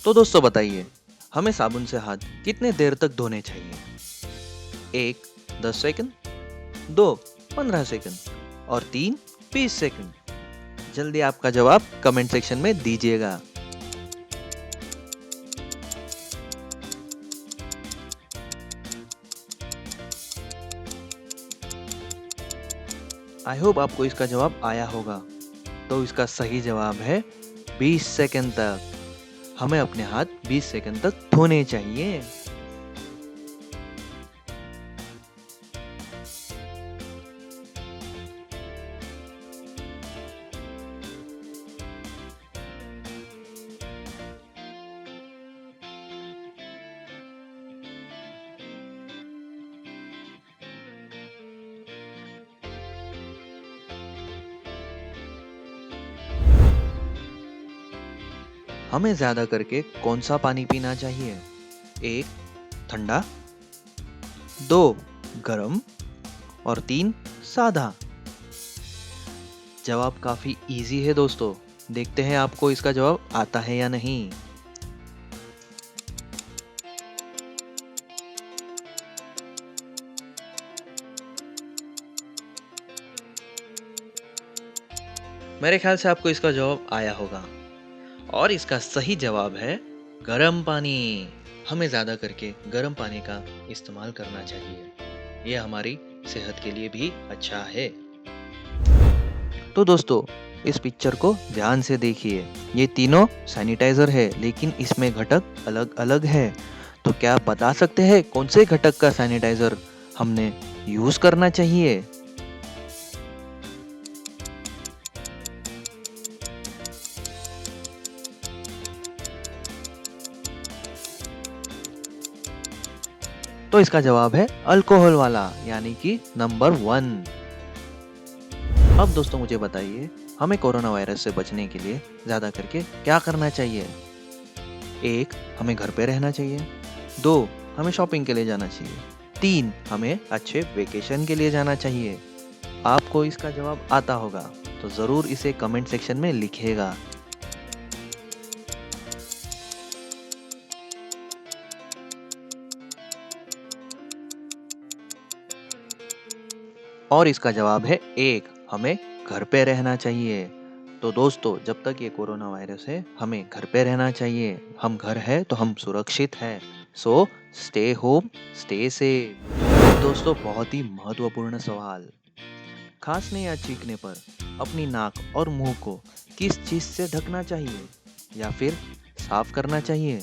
तो दोस्तों बताइए, हमें साबुन से हाथ कितने देर तक धोने चाहिए? 1 10 सेकंड, 2 15 सेकंड और 3 20 सेकंड। जल्दी आपका जवाब कमेंट सेक्शन में दीजिएगा। आई होप आपको इसका जवाब आया होगा। तो इसका सही जवाब है 20 सेकंड तक। हमें अपने हाथ 20 सेकंड तक धोने चाहिए। हमें ज्यादा करके कौन सा पानी पीना चाहिए? 1 ठंडा, 2 गरम और 3 सादा। जवाब काफी इजी है दोस्तों। देखते हैं आपको इसका जवाब आता है या नहीं। मेरे ख्याल से आपको इसका जवाब आया होगा और इसका सही जवाब है गर्म पानी। हमें ज़्यादा करके गर्म पानी का इस्तेमाल करना चाहिए। ये हमारी सेहत के लिए भी अच्छा है। तो दोस्तों, इस पिक्चर को ध्यान से देखिए। ये तीनों सैनिटाइजर है, लेकिन इसमें घटक अलग अलग है। तो क्या आप बता सकते हैं कौन से घटक का सैनिटाइजर हमने यूज करना चाहिए? तो इसका जवाब है अल्कोहल वाला, यानी कि नंबर 1। अब दोस्तों मुझे बताइए, हमें कोरोना वायरस से बचने के लिए ज़्यादा करके क्या करना चाहिए? 1 हमें घर पे रहना चाहिए, 2 हमें शॉपिंग के लिए जाना चाहिए, 3 हमें अच्छे वेकेशन के लिए जाना चाहिए। आपको इसका जवाब आता होगा तो ज़रूर इसे कमेंट सेक्शन में लिखिएगा। और इसका जवाब है 1 हमें घर पे रहना चाहिए। तो दोस्तों, जब तक ये कोरोना वायरस है, हमें घर पे रहना चाहिए। हम घर है तो हम सुरक्षित हैं। So stay home, stay safe. दोस्तों, बहुत ही महत्वपूर्ण सवाल। खांसने या छींकने पर अपनी नाक और मुंह को किस चीज से ढकना चाहिए या फिर साफ करना चाहिए?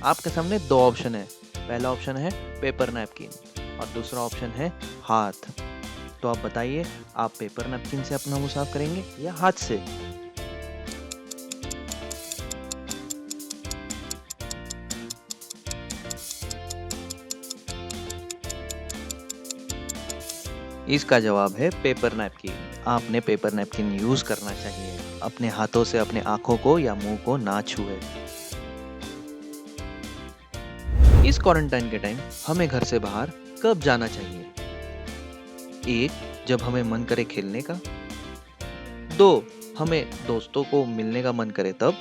आपके सामने दो ऑप्शन है। पहला ऑप्शन है पेपर नैपकिन और दूसरा ऑप्शन है हाथ। तो आप बताइए, आप पेपर नैपकिन से अपना मुंह साफ करेंगे या हाथ से? इसका जवाब है पेपर नैपकिन। आपने पेपर नैपकिन यूज करना चाहिए। अपने हाथों से अपने आंखों को या मुंह को ना छुए। इस क्वारंटाइन के टाइम हमें घर से बाहर कब जाना चाहिए? 1 जब हमें मन करे खेलने का, 2 हमें दोस्तों को मिलने का मन करे तब,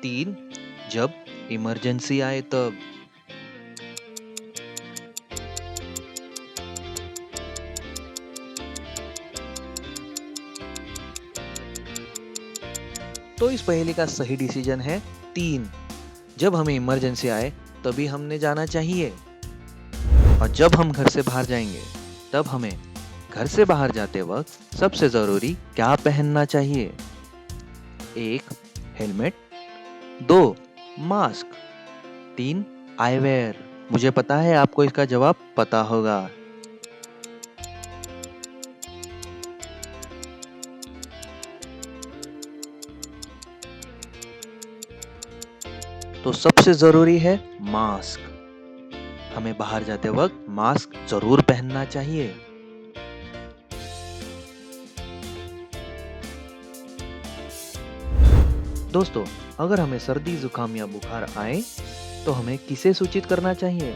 3 जब इमरजेंसी आए तब। तो इस पहेली का सही डिसीजन है 3। जब हमें इमरजेंसी आए तभी हमने जाना चाहिए। और जब हम घर से बाहर जाएंगे, तब हमें घर से बाहर जाते वक्त सबसे जरूरी क्या पहनना चाहिए? 1 हेलमेट, 2 मास्क, 3 आईवेयर। मुझे पता है आपको इसका जवाब पता होगा। तो सबसे जरूरी है मास्क। हमें बाहर जाते वक्त मास्क जरूर पहनना चाहिए। दोस्तों, अगर हमें सर्दी जुकाम या बुखार आए तो हमें किसे सूचित करना चाहिए?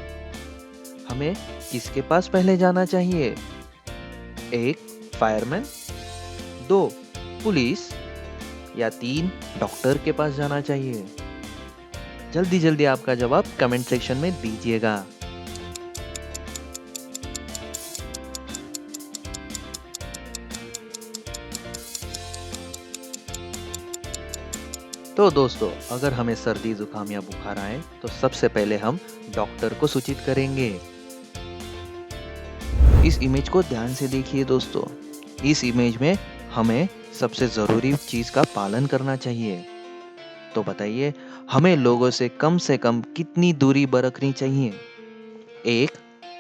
हमें किसके पास पहले जाना चाहिए? 1 फायरमैन, 2 पुलिस या 3 डॉक्टर के पास जाना चाहिए? जल्दी जल्दी आपका जवाब कमेंट सेक्शन में दीजिएगा। तो दोस्तों, अगर हमें सर्दी जुकाम या बुखार आए तो सबसे पहले हम डॉक्टर को सूचित करेंगे। इस इमेज को ध्यान से देखिए दोस्तों। इस इमेज में हमें सबसे ज़रूरी चीज़ का पालन करना चाहिए। तो बताइए, हमें लोगों से कम कितनी दूरी बरतनी चाहिए? 1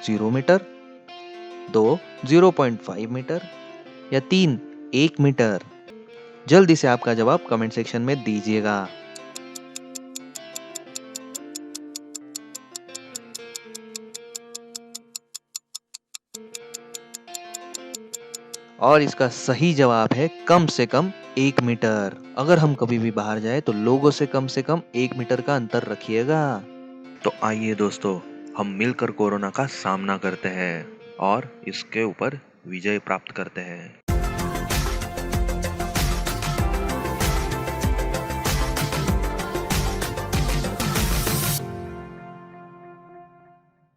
0 मीटर, 2 0.5 मीटर या 3 1 मीटर? जल्दी से आपका जवाब कमेंट सेक्शन में दीजिएगा। और इसका सही जवाब है कम से कम 1 मीटर। अगर हम कभी भी बाहर जाए तो लोगों से कम 1 मीटर का अंतर रखिएगा। तो आइए दोस्तों, हम मिलकर कोरोना का सामना करते हैं और इसके ऊपर विजय प्राप्त करते हैं।